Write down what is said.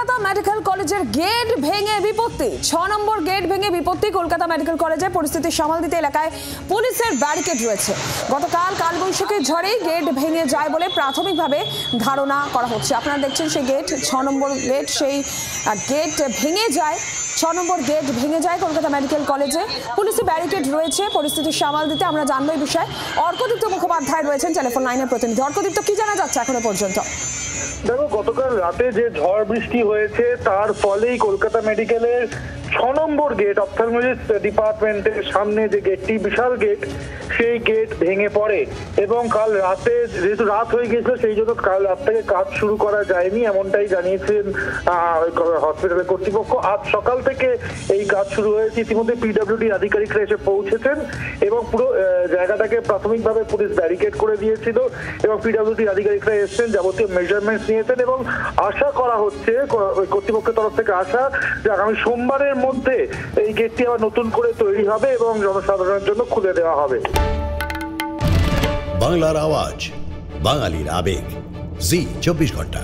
Kolkata medical কলেজের gate ভেঙে বিপত্তি। 6 নম্বর গেট ভেঙে বিপত্তি কলকাতা মেডিকেল কলেজে। পরিস্থিতি সামাল দিতে এলাকায় পুলিশের ব্যারিকেড রয়েছে। গতকাল কালবৈশাখীর ঝড়েই গেট ভেঙে যায় বলে প্রাথমিকভাবে ধারণা করা হচ্ছে। আপনারা দেখছেন সেই গেট, 6 নম্বর গেট, সেই গেট ভেঙে যায়। 6 নম্বর গেট ভেঙে যায় কলকাতা মেডিকেল কলেজে। পুলিশি ব্যারিকেড রয়েছে। পরিস্থিতি সামাল দিতে আমরা জানবো এই বিষয়ে। অর্কদীপ্ত মুখোপাধ্যায় রয়েছেন টেলিফোন লাইনের প্রতিনিধি। অর্কদীপ্ত, কি জানা যাচ্ছে এখনো পর্যন্ত? দেখো, গতকাল রাতে যে ঝড় বৃষ্টি হয়েছে তার ফলেই কলকাতা মেডিকেলের 6 নম্বর গেট, অপথ্যালমোলজিস্ট ডিপার্টমেন্টের সামনে যে গেটটি, বিশাল গেট, সেই গেট ভেঙে পড়ে। এবং কাল রাতে, যেহেতু রাত হয়ে গিয়েছিল, সেই জন্য কাল রাত থেকে কাজ শুরু করা যায়নি, এমনটাই জানিয়েছেন হসপিটালের কর্তৃপক্ষ। আজ সকাল থেকে এই কাজ শুরু হয়েছে। ইতিমধ্যে পিডব্লিউডি আধিকারিকরা এসে পৌঁছেছেন এবং পুরো জায়গাটাকে প্রাথমিকভাবে পুলিশ ব্যারিকেড করে দিয়েছিল এবং পিডব্লিউডি আধিকারিকরা এসেছেন, যাবতীয় মেজারমেন্টস নিয়েছেন এবং আশা করা হচ্ছে, কর্তৃপক্ষের তরফ থেকে আশা, যে আগামী সোমবারের মধ্যে এই গেটটি আবার নতুন করে তৈরি হবে এবং জনসাধারণের জন্য খুলে দেওয়া হবে। বাংলার আওয়াজ, বাঙালির আবেগ, জি 24 ঘন্টা।